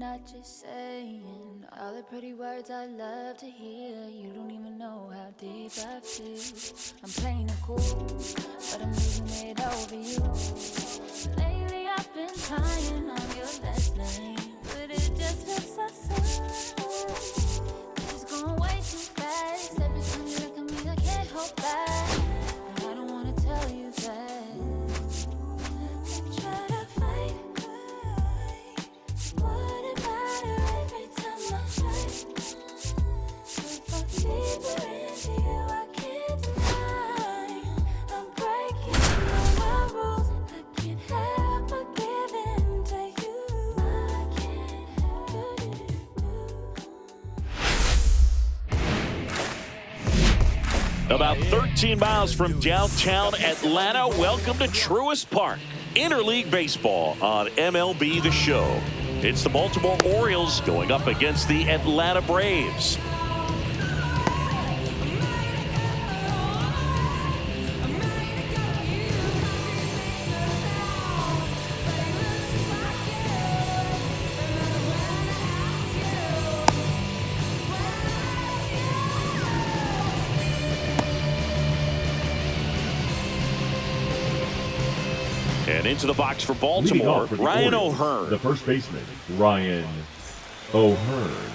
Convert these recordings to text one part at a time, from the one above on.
not just saying all the pretty words I love to hear. You don't even know how deep I feel. I'm playing it cool, but I'm losing it over you. Lately I've been trying on your last name, but it just feels so slow. It's going way too fast. Every time you look at me, I can't hold back. And I don't wanna tell you that. I try to fight. Wouldn't matter every time I fight. If I deeper into you, I can't deny. I'm breaking all my rules. I can't help but give in to you. I can't help it. About 13 miles from downtown Atlanta, welcome to Truist Park. Interleague baseball on MLB The Show. It's the Baltimore Orioles going up against the Atlanta Braves. And into the box for Baltimore, Ryan O'Hearn. The first baseman, Ryan O'Hearn.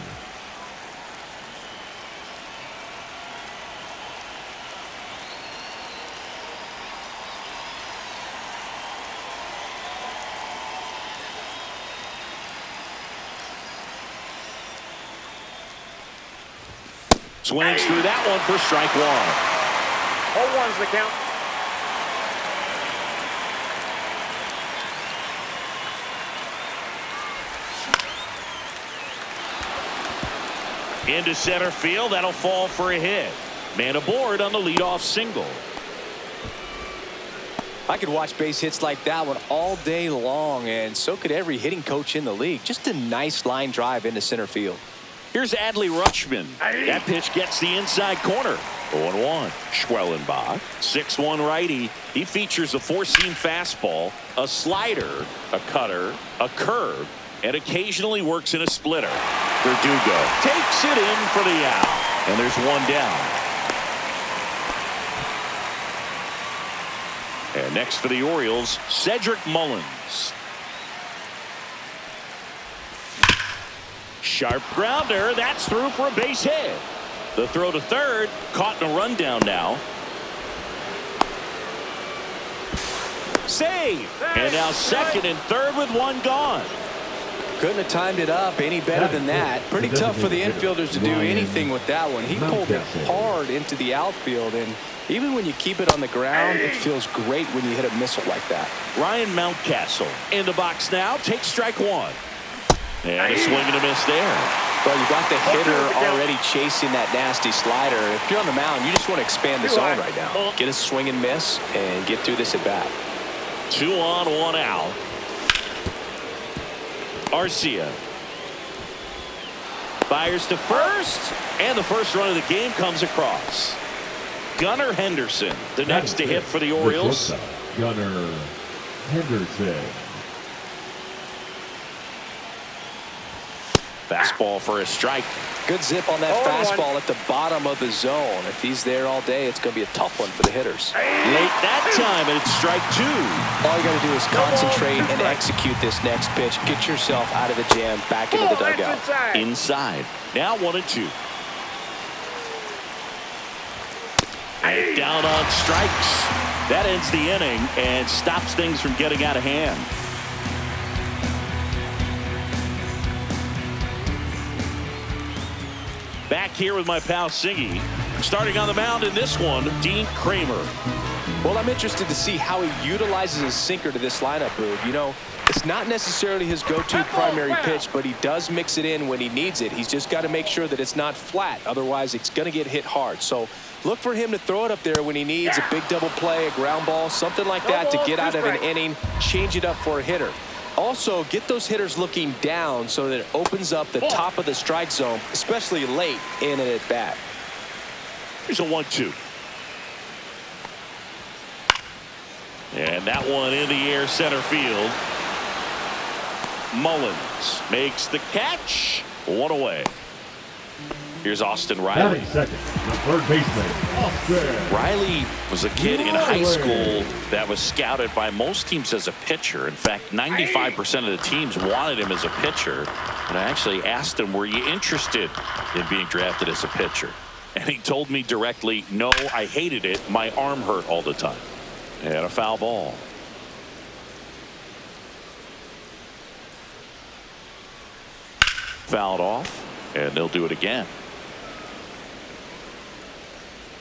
Swings through that one for strike one. 0-1's the count. Into center field, that'll fall for a hit. Man aboard on the leadoff single. I could watch base hits like that one all day long, and so could every hitting coach in the league. Just a nice line drive into center field. Here's Adley Rutschman. That pitch gets the inside corner. 0-1. Schwellenbach, 6'1" righty. He features a four-seam fastball, a slider, a cutter, a curve, and occasionally works in a splitter. Verdugo takes it in for the out, and there's one down. And next for the Orioles, Cedric Mullins. Sharp grounder, that's through for a base hit. The throw to third, caught in a rundown now. Save! And now second and third with one gone. Couldn't have timed it up any better than that. Pretty tough for the infielders to do anything with that one. He pulled it hard into the outfield, and even when you keep it on the ground, it feels great when you hit a missile like that. Ryan Mountcastle in the box now, takes strike one. And a swing and a miss there. Well, you got the hitter already chasing that nasty slider. If you're on the mound, you just want to expand the zone right now. Get a swing and miss and get through this at bat. 2 on, 1 out. Arcia fires to first, and the first run of the game comes across. Gunnar Henderson, the next to hit for the Orioles. Gunnar Henderson. Fastball for a strike. Good zip on that fastball at the bottom of the zone. If he's there all day, it's going to be a tough one for the hitters. Late that time, and it's strike two. All you got to do is concentrate and execute this next pitch. Get yourself out of the jam, back into the dugout. Inside. Now 1-2. And down on strikes. That ends the inning and stops things from getting out of hand. Back here with my pal Singy. Starting on the mound in this one, Dean Kramer. Well, I'm interested to see how he utilizes his sinker to this lineup, Boog. You know, it's not necessarily his go-to primary pitch, but he does mix it in when he needs it. He's just got to make sure that it's not flat. Otherwise, it's going to get hit hard. So look for him to throw it up there when he needs a big double play, a ground ball, something like that to get out of an inning, change it up for a hitter. Also, get those hitters looking down so that it opens up the top of the strike zone, especially late in an at-bat. Here's a 1-2. And that one in the air center field. Mullins makes the catch. One away. Here's Austin Batting Riley. second, the third baseman, Austin. Riley was a kid in high school that was scouted by most teams as a pitcher. In fact, 95% of the teams wanted him as a pitcher. And I actually asked him, were you interested in being drafted as a pitcher? And he told me directly, no, I hated it. My arm hurt all the time. And a foul ball. Fouled off, and they'll do it again.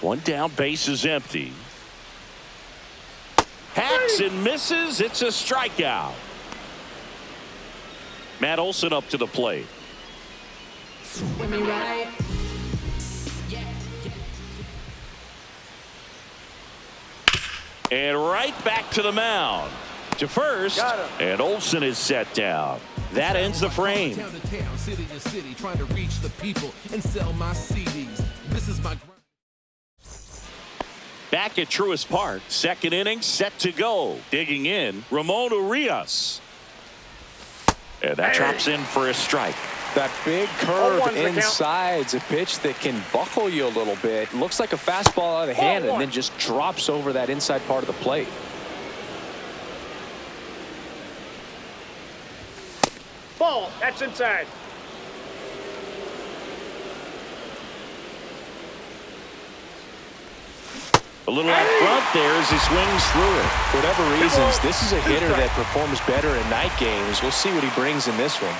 One down, base is empty. Hacks and misses. It's a strikeout. Matt Olson up to the plate. And right back to the mound. To first, and Olson is set down. That ends the frame. Town to town, city to city, trying to reach the people and sell my CDs. This is my Back at Truist Park, second inning set to go. Digging in, Ramon Urias. And that drops in for a strike. That big curve inside's a pitch that can buckle you a little bit. Looks like a fastball out of the hand and then just drops over that inside part of the plate. Ball, that's inside. A little out front there as he swings through it. For whatever reasons, this is a hitter that performs better in night games. We'll see what he brings in this one.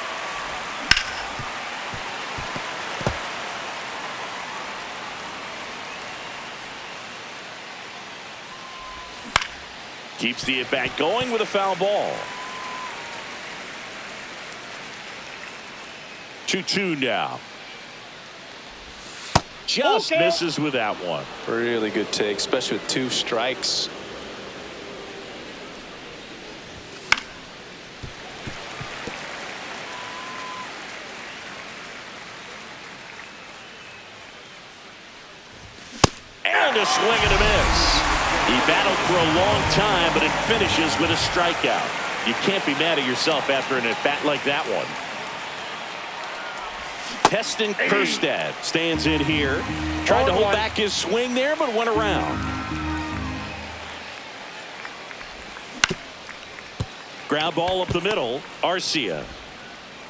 Keeps the at-bat going with a foul ball. 2-2 now. Just misses with that one. Really good take, especially with 2 strikes. And a swing and a miss. He battled for a long time, but it finishes with a strikeout. You can't be mad at yourself after an at-bat like that one. Heston Kjerstad stands in here. Tried to hold back his swing there, but went around. Ground ball up the middle. Arcia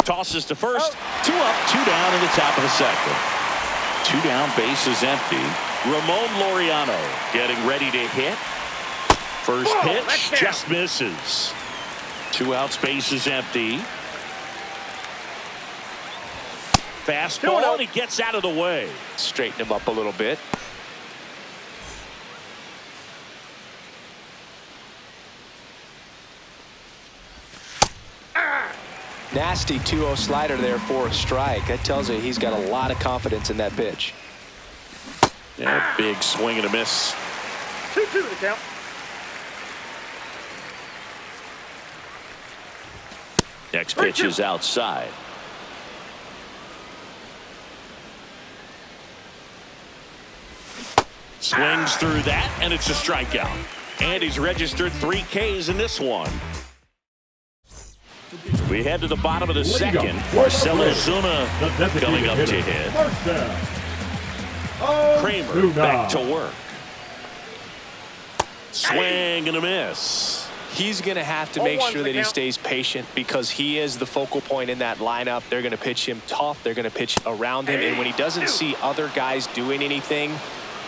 tosses to first. 2 up, 2 down in the top of the second. 2 down, base is empty. Ramon Laureano getting ready to hit. First pitch just misses. 2 outs, base is empty. Fastball, and he gets out of the way. Straighten him up a little bit. Nasty 2-0 slider there for a strike. That tells you he's got a lot of confidence in that pitch. Yeah, big swing and a miss. 2-2 to the count. Next pitch is outside. Swings through that, and it's a strikeout. And he's registered 3 Ks in this one. We head to the bottom of the second. Marcell Ozuna coming up to hit. Kramer back to work. Swing and a miss. He's going to have to make sure that he stays patient because he is the focal point in that lineup. They're going to pitch him tough. They're going to pitch around him. And when he doesn't see other guys doing anything,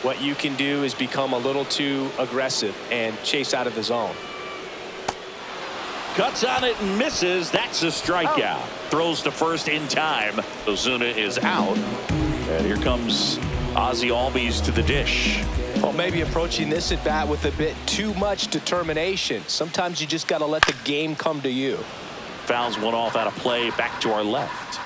what you can do is become a little too aggressive and chase out of the zone. Cuts on it and misses. That's a strikeout. Throws to first in time. Ozuna is out. And here comes Ozzie Albies to the dish. Well, maybe approaching this at bat with a bit too much determination. Sometimes you just got to let the game come to you. Fouls one off out of play. Back to our left.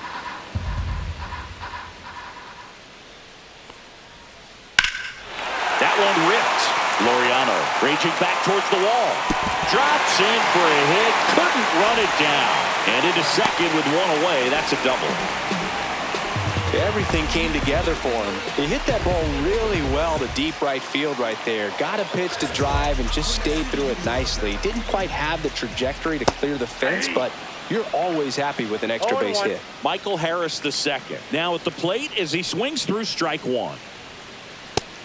That one ripped. Laureano raging back towards the wall. Drops in for a hit. Couldn't run it down. And into second with 1 away. That's a double. Everything came together for him. He hit that ball really well to deep right field right there. Got a pitch to drive and just stayed through it nicely. Didn't quite have the trajectory to clear the fence, but you're always happy with an extra base hit. Michael Harris the second. Now at the plate as he swings through strike one.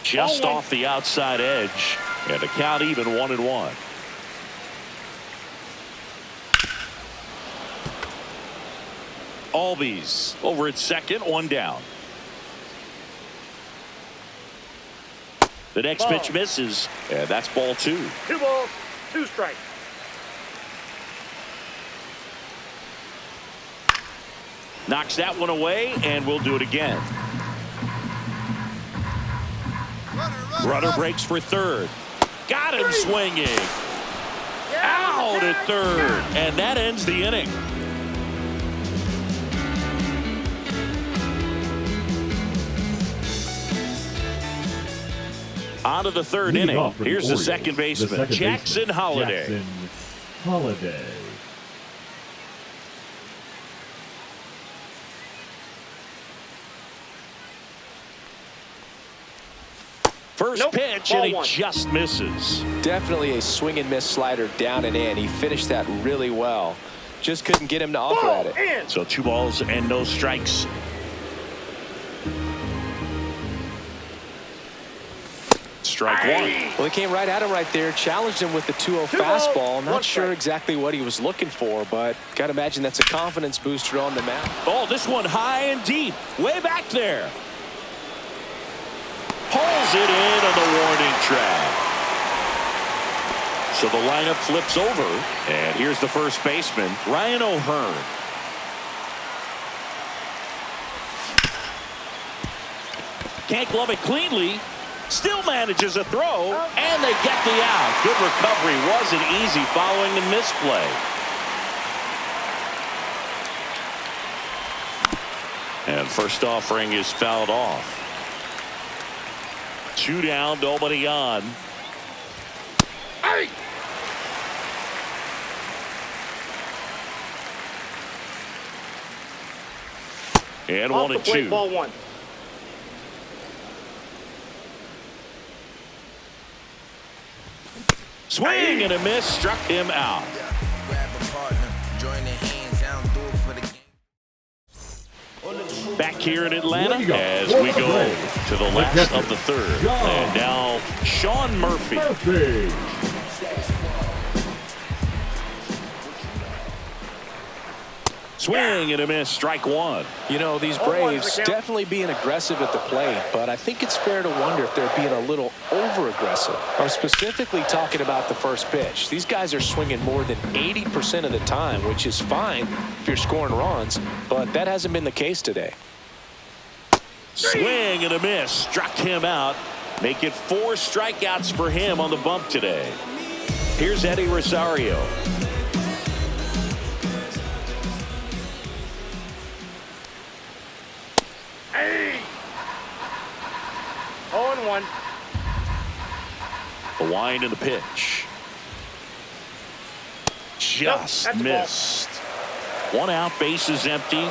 Just off the outside edge. And the count even 1-1. Albies over at second, one down. The next pitch misses, and that's ball 2. 2 balls, 2 strikes. Knocks that one away, and we'll do it again. Runner breaks for third. Got him swinging. Out at third, and that ends the inning. On to the third inning. Here's the second baseman, Jackson Holliday. First pitch, and he just misses. Definitely a swing and miss slider down and in. He finished that really well. Just couldn't get him to offer at it. So 2 balls and no strikes. Strike one. Well, he came right at him right there, challenged him with the 2-0 fastball. Not sure exactly what he was looking for, but got to imagine that's a confidence booster on the mound. Oh, this one high and deep, way back there. Pulls it in on the warning track. So the lineup flips over, and here's the first baseman, Ryan O'Hearn. Can't glove it cleanly. Still manages a throw, and they get the out. Good recovery. Wasn't easy following the misplay. And first offering is fouled off. 2 down, nobody on. And 1-2. Ball 1. Swing and a miss, struck him out. Back here in Atlanta as we go to the last of the third. And now Sean Murphy. Swing and a miss, strike one. You know, these Braves definitely being aggressive at the plate, but I think it's fair to wonder if they're being a little over-aggressive. I'm specifically talking about the first pitch. These guys are swinging more than 80% of the time, which is fine if you're scoring runs, but that hasn't been the case today. Swing and a miss, struck him out. Make it 4 strikeouts for him on the bump today. Here's Eddie Rosario. Hey! 0-1. The wind and the pitch. Just missed. 1 out, bases empty.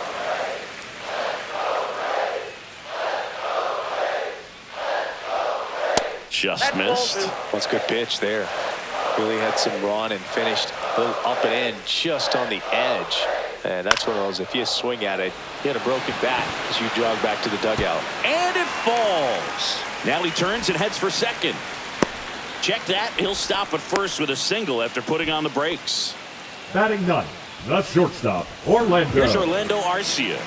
Just missed. That's a good pitch there. Really had some run and finished a little up and in just on the edge. And that's one of those, if you swing at it, you had a broken bat as you jog back to the dugout. And it falls. Now he turns and heads for second. Check that. He'll stop at first with a single after putting on the brakes. Batting ninth, the shortstop, Orlando. Here's Orlando Arcia.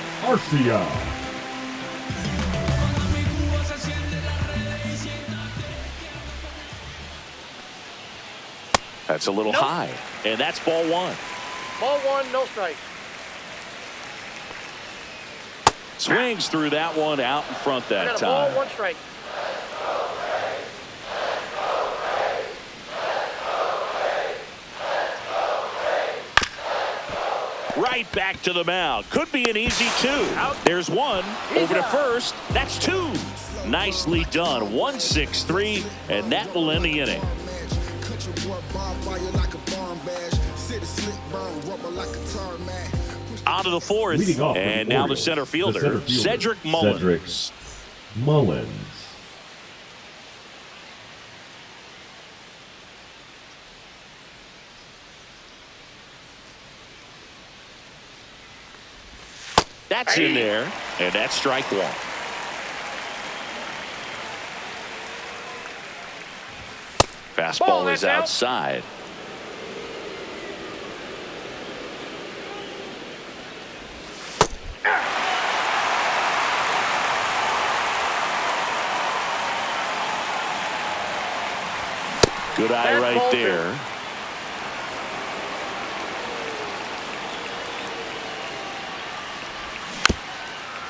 That's a little high. And that's ball 1. Ball 1, no strike. Swings through that one out in front that time. Ball 1 strike. Right back to the mound. Could be an easy 2. There's 1. Over to first. That's 2. Nicely done. 1-6-3, and that will end the inning. On to the fourth, and now the center fielder, Cedric Mullins. That's in there, and that's strike one. Fastball is outside. Good eye right there.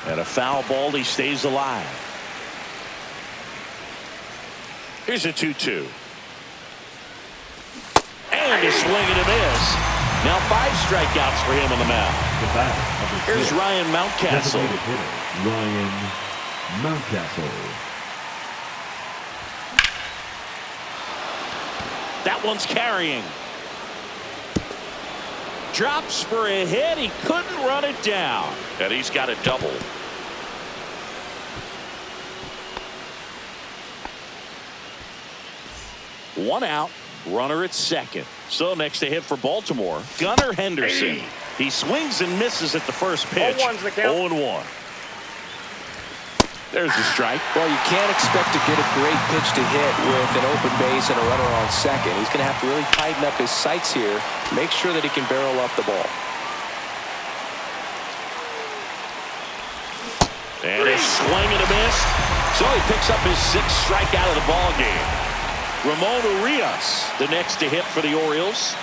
And a foul ball. He stays alive. Here's a 2-2. And a swing and a miss. Now 5 strikeouts for him on the mound. Here's Ryan Mountcastle. Ryan Mountcastle. That one's carrying. Drops for a hit. He couldn't run it down. And he's got a double. One out. Runner at second. So next to hit for Baltimore, Gunnar Henderson. He swings and misses at the first pitch. 0-1. There's the strike. Well, you can't expect to get a great pitch to hit with an open base and a runner on second. He's going to have to really tighten up his sights here, make sure that he can barrel up the ball. And a swing and a miss. So he picks up his 6th strikeout of the ball game. Ramon Urias, the next to hit for the Orioles.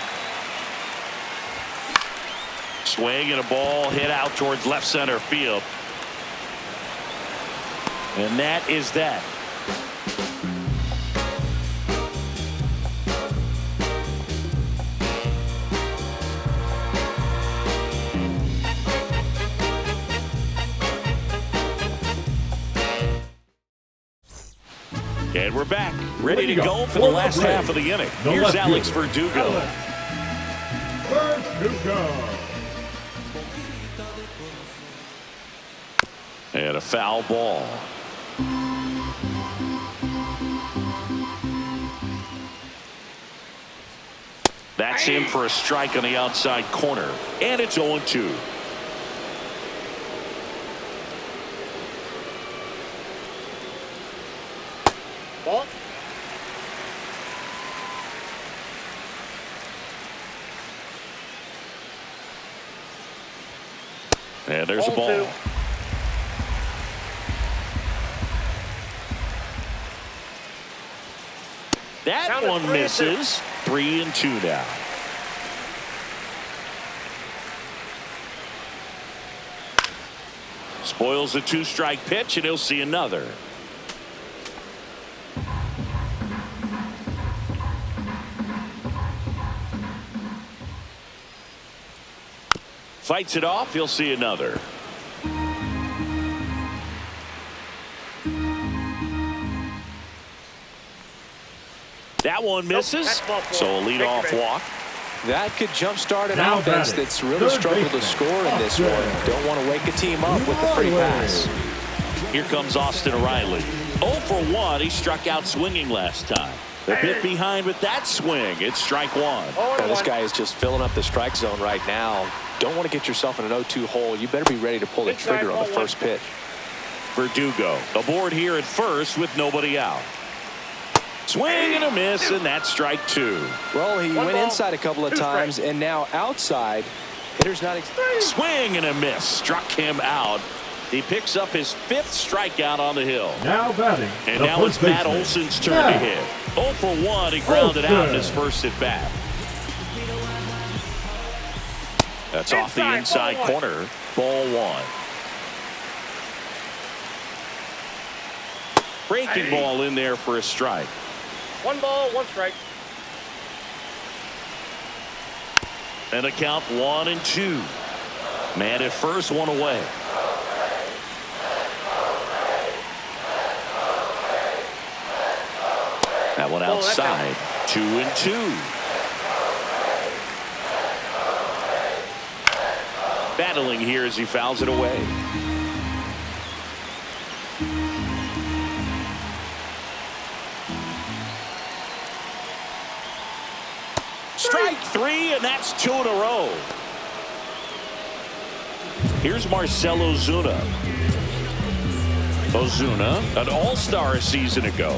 Swing and a ball hit out towards left center field. And that is that. And we're back, ready to go for the last half of the inning. Here's Alex Verdugo. And a foul ball. That's in for a strike on the outside corner. And it's 0-2. Ball. And there's a ball. 2. That one misses. 3-2 now. Spoils the 2-strike pitch, and he'll see another. Fights it off. He'll see another. That one misses. So a leadoff walk. That could jumpstart an offense that's really struggled to score in this one. Don't want to wake a team up with the free pass. Here comes Austin Riley. 0 for 1. He struck out swinging last time. A bit behind with that swing. It's strike one. Now, this guy is just filling up the strike zone right now. Don't want to get yourself in an 0-2 hole. You better be ready to pull the trigger on the first pitch. Verdugo aboard here at first with nobody out. Swing and a miss, and that's strike two. Well, he went inside a couple of times, and now outside. Hitter's not. Swing and a miss. Struck him out. He picks up his 5th strikeout on the hill. Now batting. And now it's Matt Olson's turn to hit. 0 for 1. He grounded out in his first at bat. That's off the inside corner. Ball 1. Breaking ball in there for a strike. 1 ball, 1 strike. And a count 1-2. Man at first, 1 away. That one outside. 2-2. Battling here as he fouls it away. Strike 3, and that's 2 in a row. Here's Marcell Ozuna. Ozuna, an all-star a season ago.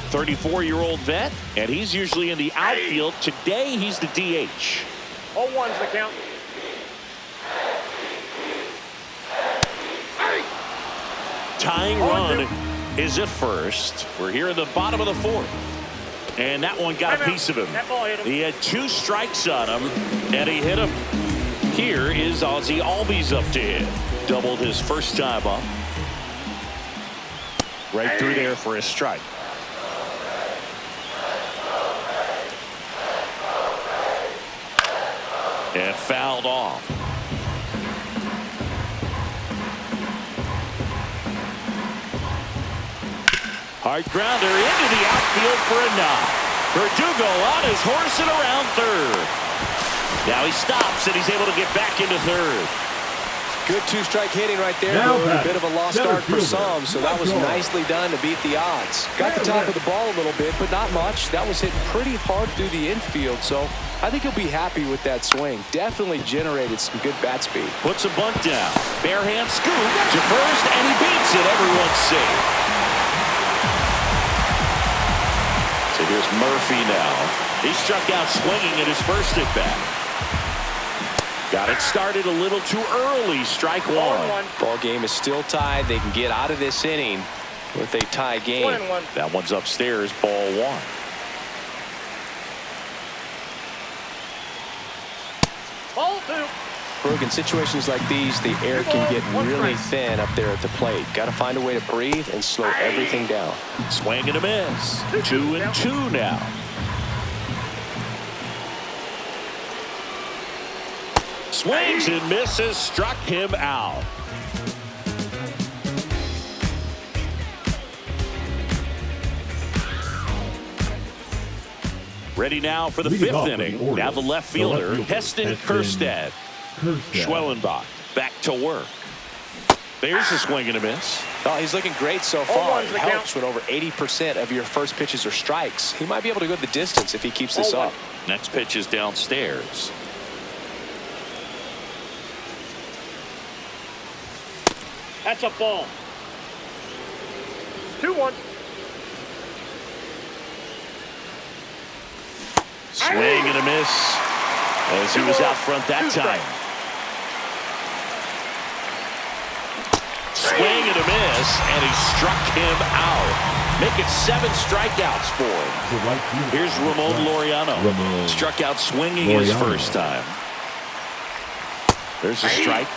34-year-old vet, and he's usually in the outfield. Today, he's the DH. All ones the count. Tying run is at first. We're here in the bottom of the fourth. And that one got a piece of him. That ball hit him. He had 2 strikes on him, and he hit him. Here is Ozzy Albies up to hit. Doubled his first time up. Right through there for a strike. And fouled off. Hard grounder into the outfield for a knock. Verdugo on his horse and around third. Now he stops and he's able to get back into third. Good 2-strike hitting right there. Now A bit of a lost start for fielder. some, so that was nicely done to beat the odds. Got the top of the ball a little bit, but not much. That was hitting pretty hard through the infield, so I think he'll be happy with that swing. Definitely generated some good bat speed. Puts a bunt down. Bare hand scoop to first, and he beats it. Everyone's safe. So here's Murphy now. He struck out swinging at his first at bat. Got it started a little too early. Strike one. Ball game is still tied. They can get out of this inning with a tie game. 1-1. That one's upstairs. Ball one. Ball 2. Brooke, in situations like these, the air can get really thin up there at the plate. Got to find a way to breathe and slow everything down. Swing and a miss. 2-2 now. Swings and misses. Struck him out. Ready now for the Leading fifth off inning. with the Orioles, Now the left fielder, Heston Kjerstad. Schwellenbach back to work. There's a swing and a miss. Oh, he's looking great so All far. ones It the helps count. when over 80% of your first pitches are strikes. He might be able to go the distance if he keeps this All up. Next pitch is downstairs. That's a ball. 2-1. Swing and a miss as he was out front that time. Swing and a miss, and he struck him out. Make it 7 strikeouts for him. Here's Ramon Laureano. Struck out swinging his first time. There's a strike.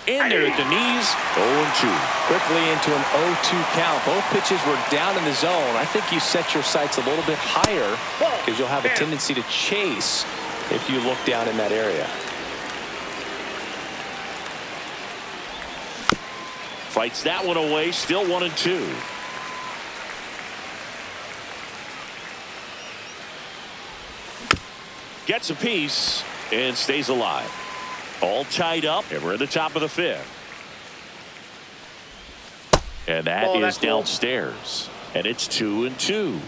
In there at the knees, 0-2. Quickly into an 0-2 count. Both pitches were down in the zone. I think you set your sights a little bit higher because you'll have a tendency to chase if you look down in that area. Fights that one away, still 1-2. Gets a piece and stays alive. All tied up, and we're at the top of the fifth. And that is downstairs. And it's 2-2.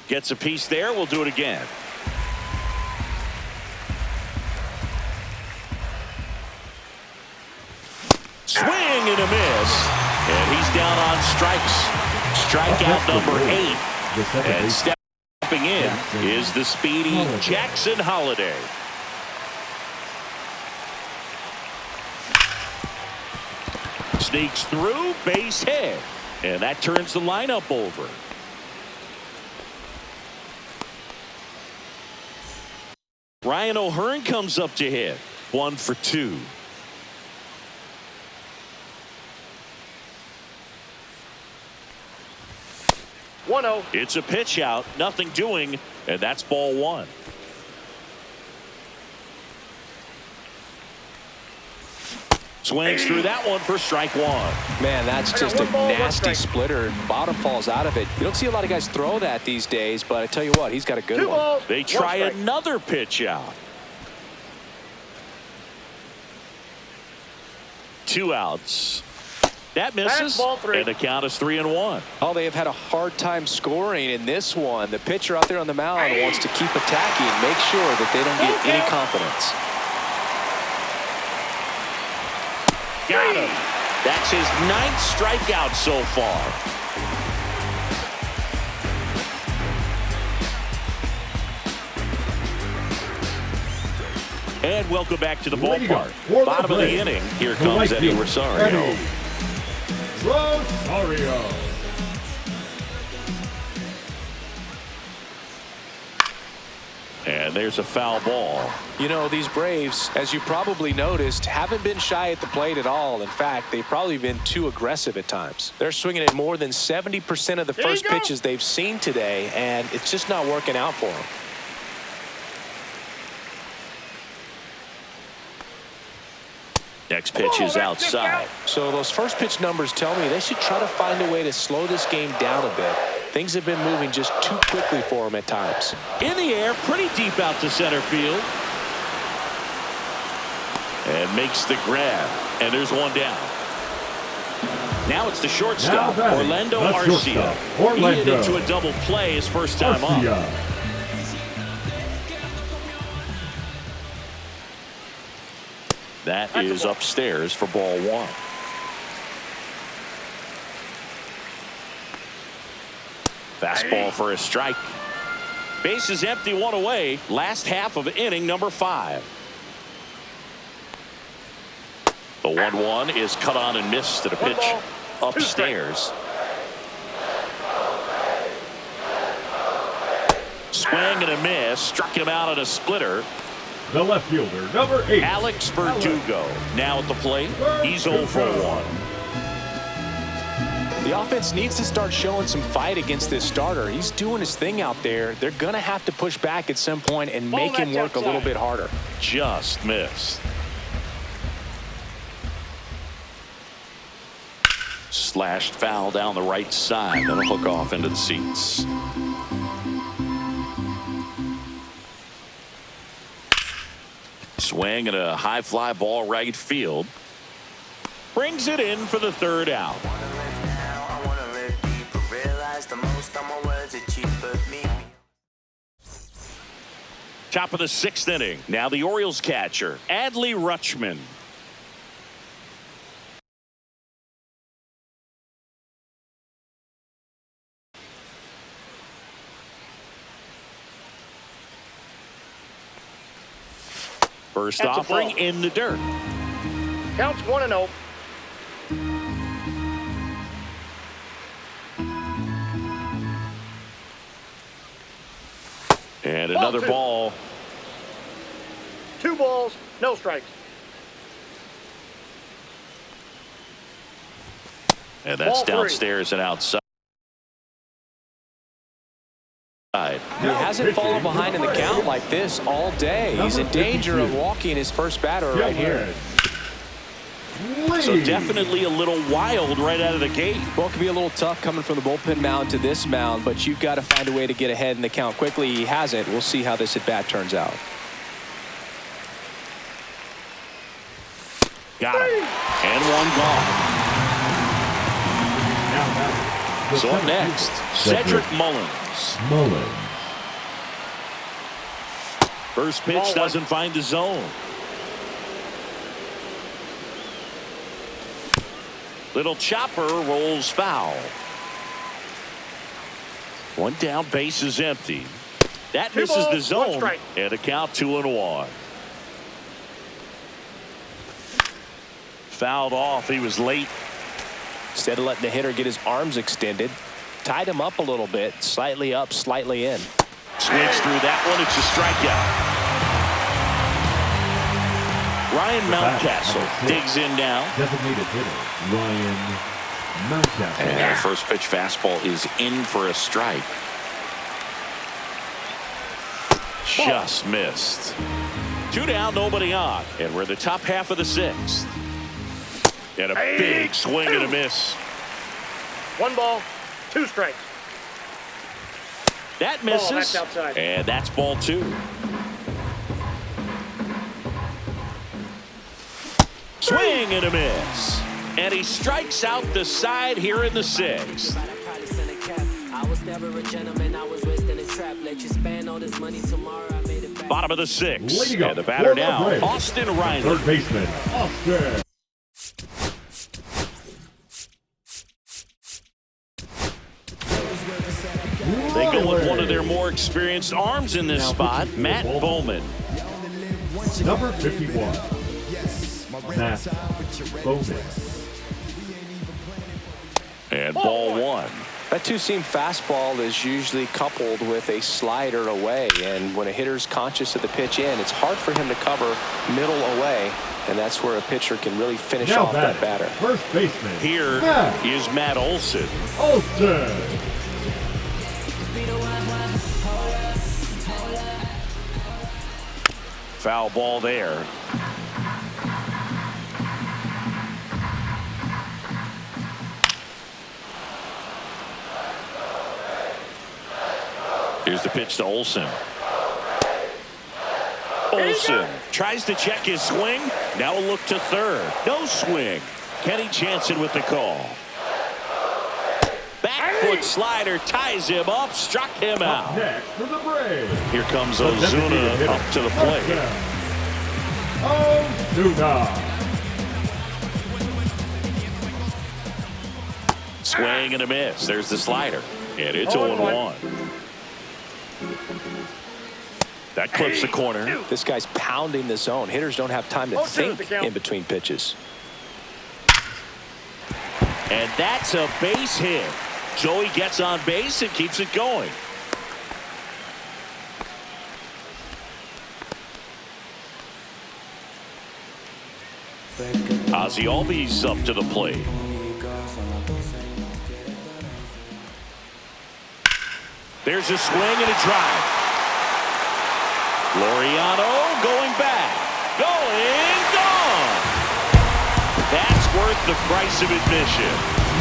Gets a piece there. We'll do it again. Swing and a miss. And he's down on strikes. Strikeout number 8. And stepping in is the speedy Jackson Holliday. Sneaks through, base hit. And that turns the lineup over. Ryan O'Hearn comes up to hit. 1 for 2. It's a pitch out, nothing doing, and that's ball 1. Swings through that one for strike 1. Man, that's just a nasty splitter. Bottom falls out of it. You don't see a lot of guys throw that these days, but I tell you what, he's got a good one. They try another pitch out. 2 outs. That misses, Ball 3. and the count is 3-1. Oh, they have had a hard time scoring in this one. The pitcher out there on the mound wants to keep attacking, make sure that they don't get any confidence. Got him. That's his 9th strikeout so far. And welcome back to the ballpark. Bottom of the inning. Here comes Eddie Rosario. And there's a foul ball. You know, these Braves, as you probably noticed, haven't been shy at the plate at all. In fact, they've probably been too aggressive at times. They're swinging at more than 70% of the first pitches they've seen today, and it's just not working out for them. Next pitch is outside. So those first pitch numbers tell me they should try to find a way to slow this game down a bit. Things have been moving just too quickly for them at times. In the air, pretty deep out to center field. And makes the grab. And there's one down. Now it's the shortstop, Orlando Arcia. He hit into a double play his first time up. That is upstairs for ball 1. Fastball for a strike. Base is empty, 1 away. Last half of inning number 5. The 1-1 is cut on and missed to the pitch upstairs. Swing and a miss. Struck him out at a splitter. The left fielder, number 8. Alex Verdugo now at the plate. He's 0 for 1. The offense needs to start showing some fight against this starter. He's doing his thing out there. They're going to have to push back at some point and make him work a little bit harder. Just missed. Slashed foul down the right side. That'll hook off into the seats. Swing and a high fly ball right field. Brings it in for the 3rd out. Top of the 6th inning. Now the Orioles catcher, Adley Rutschman. First offering in the dirt. Counts 1-0. And another ball. 2 balls, no strikes. And that's downstairs and outside. He hasn't fallen behind in the count like this all day. He's in danger of walking his first batter right here. So definitely a little wild right out of the gate. Well, it can be a little tough coming from the bullpen mound to this mound, but you've got to find a way to get ahead in the count quickly. He hasn't. We'll see how this at bat turns out. Got him. And one gone. So up next, Cedric Mullins. First pitch doesn't find the zone. Little chopper rolls foul. One down, base is empty. That misses the zone, and a count 2-1. Fouled off. He was late. Instead of letting the hitter get his arms extended, tied him up a little bit, slightly up, slightly in. Swings through that one. It's a strikeout. Ryan Mountcastle digs in now. Designated hitter, Ryan Mountcastle. And the first pitch fastball is in for a strike. Just missed. 2 down, nobody on. And we're in the top half of the 6th. And a big swing and a miss. 1 ball, 2 strikes. That misses. That's outside. And that's ball 2. Swing and a miss. And he strikes out the side here in the 6th. I was never a gentleman, I was raised in a trap. Let you spend all this money tomorrow, I made it back. Bottom of the 6th. Leading up And the batter for the now, Braves, Austin Riley. third baseman, Austin. They go with one of their more experienced arms in this spot, Matt Bowman. Number 51, Matt Bowman. And ball 1. That two-seam fastball is usually coupled with a slider away, and when a hitter's conscious of the pitch in, it's hard for him to cover middle away, and that's where a pitcher can really finish Now off that batter. First baseman, Here is Matt Olson. Olson. Foul ball there. Here's the pitch to Olson. Olson tries to check his swing. Now a look to third. No swing. Kenny Jansen with the call. Back foot slider ties him up, struck him out. Next for the Braves. Here comes Ozuna up to the plate. Ozuna. Swing and a miss. There's the slider. And it's 0-1. That clips the corner. This guy's pounding the zone. Hitters don't have time to think in between pitches. And that's a base hit. Joey gets on base and keeps it going. Ozzie Albies up to the plate. There's a swing and a drive. Laureano going back. Going, gone. That's worth the price of admission.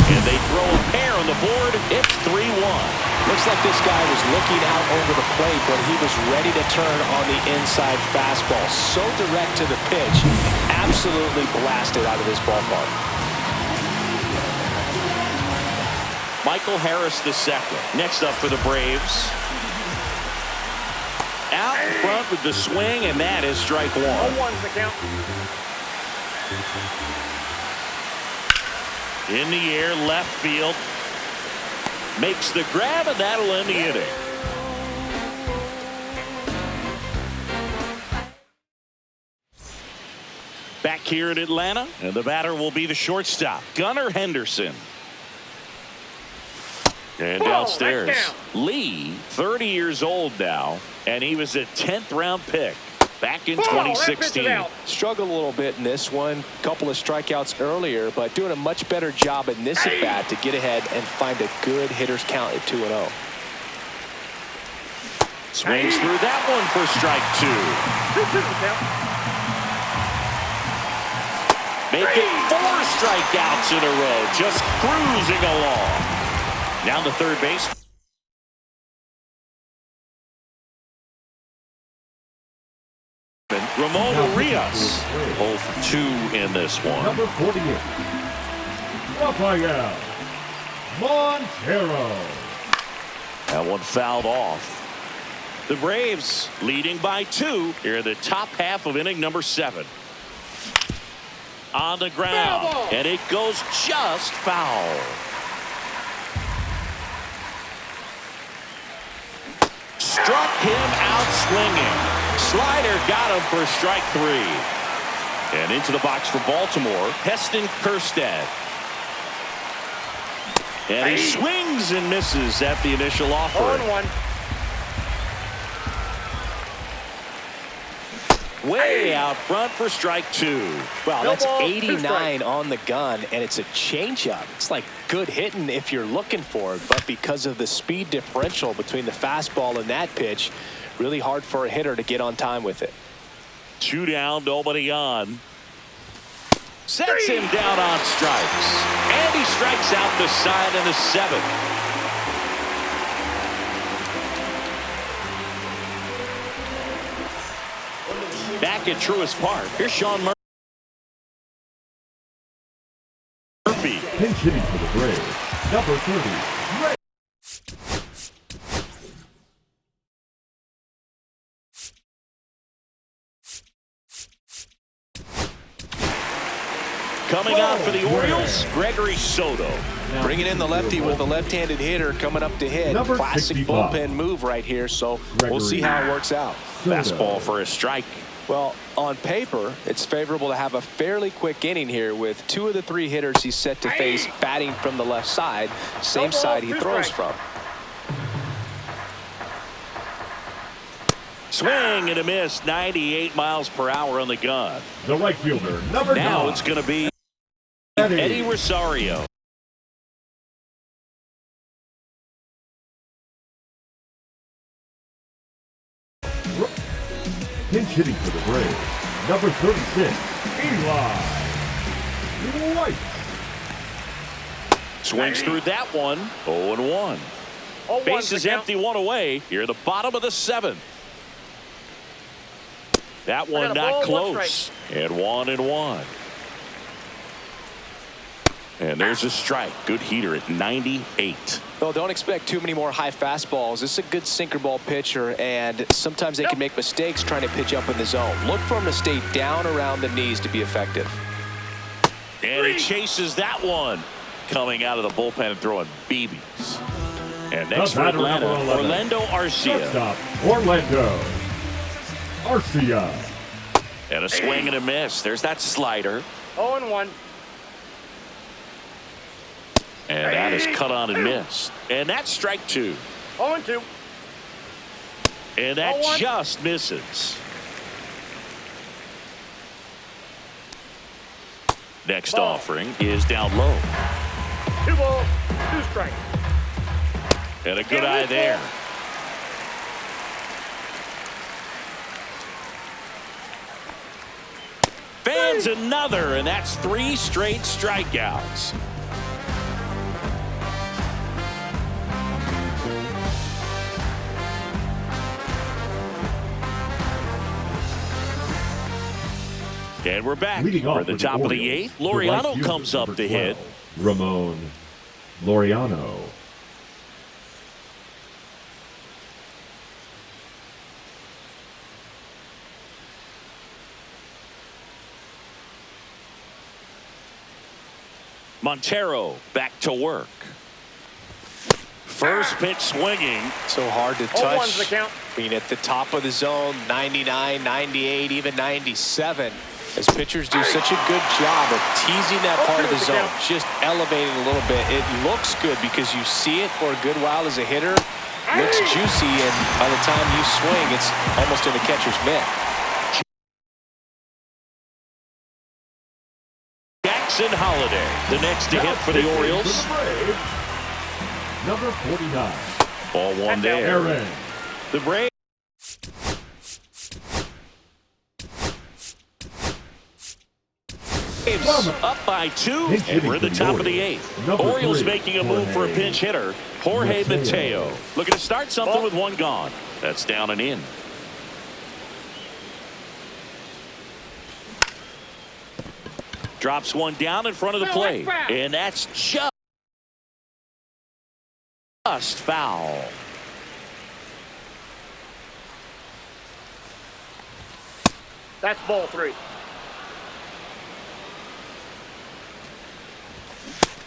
And they throw a pair on the board. It's 3-1. Looks like this guy was looking out over the plate, but he was ready to turn on the inside fastball. So direct to the pitch. Absolutely blasted out of this ballpark. Michael Harris II. Next up for the Braves. Out front with the swing, and that is strike 1. 0-1's the count. In the air, left field. Makes the grab, and that'll end the inning. Back here in Atlanta, and the batter will be the shortstop, Gunnar Henderson. And downstairs, Lee, 30 years old now, and he was a 10th round pick back in 2016. Struggled a little bit in this one. Couple of strikeouts earlier, but doing a much better job in this at bat to get ahead and find a good hitter's count at 2-0. Swings through that one for strike 2. Making 4 strikeouts in a row, just cruising along. Now the third base. Ramon Urias, 0 for 2 in this one. Number 48, Rafael Montero. That one fouled off. The Braves leading by 2 here in the top half of inning number 7. On the ground, and it goes just foul. Struck him out swinging. Slider got him for strike 3. And into the box for Baltimore, Heston Kjerstad. And he swings and misses at the initial offer. 0-1. Way out front for strike 2. Wow, that's 89 on the gun, and it's a changeup. It's like good hitting if you're looking for it, but because of the speed differential between the fastball and that pitch, really hard for a hitter to get on time with it. 2 down, nobody on. Sets him down on strikes. And he strikes out the side in the 7th. Back at Truist Park, here's Sean Murphy. hitting for the Braves, number 30, Ray. Coming out for the Orioles, Gregory Soto. Bringing in the lefty with a left-handed hitter coming up to hit. Number Classic 65. bullpen move right here, so we'll see how it works out. Fastball for a strike. Well, on paper, it's favorable to have a fairly quick inning here with 2 of the 3 hitters he's set to face batting from the left side, same side he throws from. Swing and a miss, 98 miles per hour on the gun. The right fielder, number 9. Now it's going to be Eddie Rosario. Pinch hitting for the Braves, number 36, Eli White. Swings through that one, 0-1. Base is empty, 1 away. Here at the bottom of the 7th. That one not close. And 1-1. And there's a strike. Good heater at 98. Well, don't expect too many more high fastballs. This is a good sinker ball pitcher, and sometimes they can make mistakes trying to pitch up in the zone. Look for him to stay down around the knees to be effective. And he chases that one. Coming out of the bullpen and throwing BBs. And next for Atlanta, Orlando Arcia. Shortstop, Orlando Arcia. And a swing and a miss. There's that slider. 0-1. And that is cut on and missed. And that's strike 2. 0-2. And that just misses. Next offering is down low. 2 balls, 2 strikes. And a good eye there. Fans another, and that's 3 straight strikeouts. And we're back. We're the top of the 8th. Laureano comes up to hit. Ramon Laureano. Montero back to work. First pitch swinging. So hard to 0-1's the touch. count. Being at the top of the zone, 99, 98, even 97. As pitchers do such a good job of teasing that part of the zone, just elevating a little bit. It looks good because you see it for a good while as a hitter. Looks juicy, and by the time you swing, it's almost in the catcher's mitt. Jackson Holiday, the next to hit for the Orioles. Number 49. Ball 1 there. Aaron. The Braves. Up by 2, and we're at the top of the 8th. Orioles 3, making a move for a pinch hitter, Jorge Mateo. Looking to start something with 1 gone. That's down and in. Drops 1 down in front of the plate, and that's just foul. That's ball 3.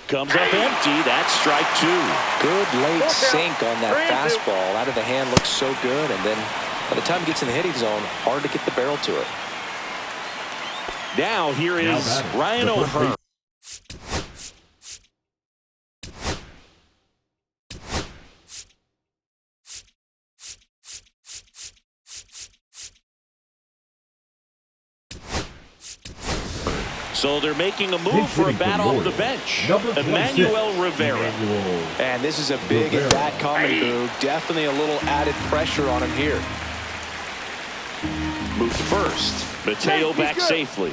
Comes up empty. That's strike 2. Good late sink on that fastball. Out of the hand looks so good, and then by the time it gets in the hitting zone, hard to get the barrel to it. Now here is Ryan O'Hearn. So they're making a move for a bat off the bench. Emmanuel Rivera. And this is a big at-bat coming, Boo. Definitely a little added pressure on him here. Moved first. Mateo back safely.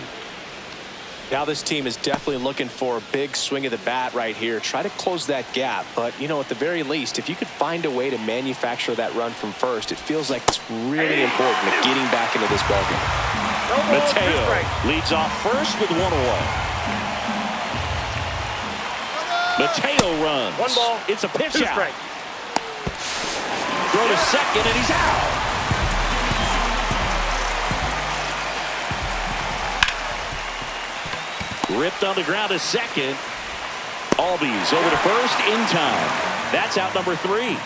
Now this team is definitely looking for a big swing of the bat right here. Try to close that gap. But, you know, at the very least, if you could find a way to manufacture that run from first, it feels like it's really important at getting back into this ballgame. Mateo leads off first with 1 away. Mateo runs. 1 ball. It's a pitch 2 out. strikes. Throw to second, and he's out. Ripped on the ground to second. Albies over to first in time. That's out number 3.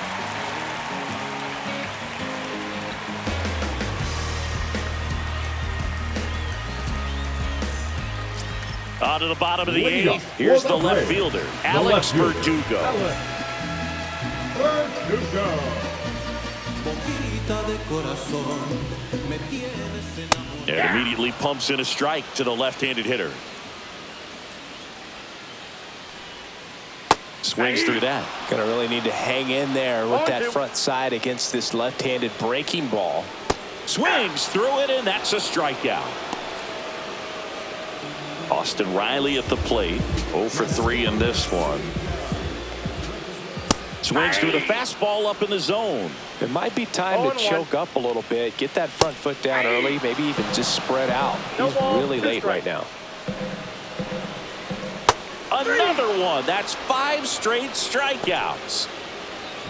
On to the bottom of the 8th. Here's the left fielder, Alex Verdugo. And immediately pumps in a strike to the left-handed hitter. Swings through that. Gonna really need to hang in there with that front side against this left-handed breaking ball. Swings through it, and that's a strikeout. Austin Riley at the plate. 0 for 3 in this one. Swings through the fastball up in the zone. It might be time to choke up a little bit. Get that front foot down early. Maybe even just spread out. He's really late right now. Another one. That's 5 straight strikeouts.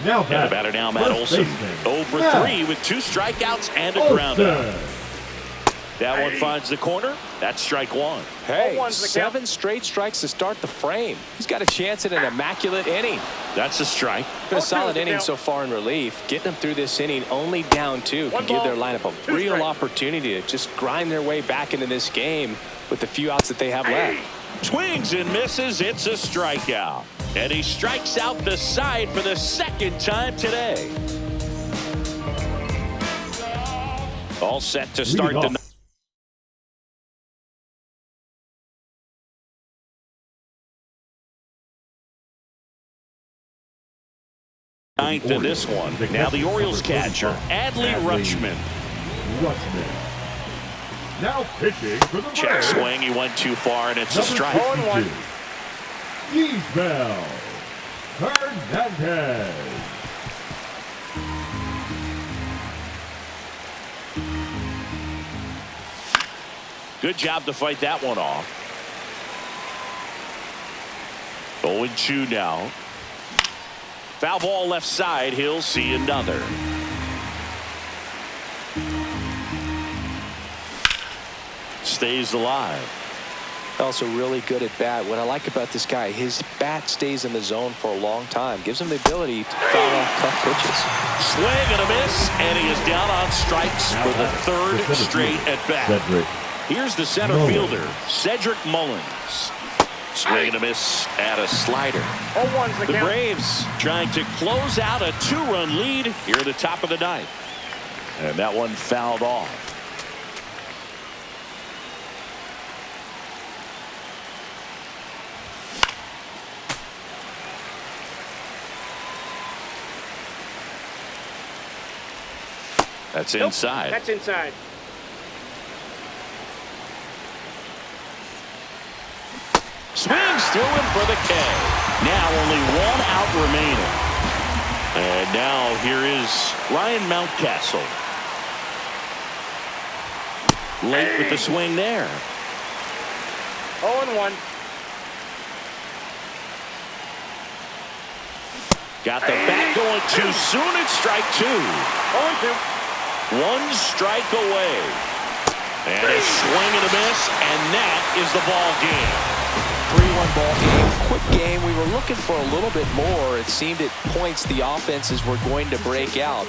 Now and the batter now, Matt Olson. 0 for 3 with 2 strikeouts and a groundout. That one finds the corner. That's strike 1. Hey, 7 straight strikes to start the frame. He's got a chance at an immaculate inning. That's a strike. Been a solid inning so far in relief. Getting them through this inning only down 2 can give their lineup a real opportunity to just grind their way back into this game with the few outs that they have left. Swings and misses. It's a strikeout. And he strikes out the side for the 2nd time today. All set to start the ninth in this one. Now the Orioles catcher, Adley Rutschman. Now pitching for the check swing. He went too far, and it's a strike. 0-1. Gisbel Hernandez. Good job to fight that one off. 0-2 now. Foul ball left side. He'll see another. Stays alive. Also really good at bat. What I like about this guy, his bat stays in the zone for a long time. Gives him the ability to foul off tough pitches. Swing and a miss, and he is down on strikes for the 3rd straight at bat. Here's the center fielder, Cedric Mullins. Swing and a miss at a slider. The Braves trying to close out a 2-run lead here at the top of the 9th. And that one fouled off. That's inside. That's inside. Swings through him for the K. Now only 1 out remaining. And now here is Ryan Mountcastle. Late with the swing there. 0-1. Got the bat going too soon. It's strike 2. 0-2. 1 strike away. And a swing and a miss, and that is the ball game. 3-1 ball game. Quick game. We were looking for a little bit more. It seemed at points the offenses were going to break out.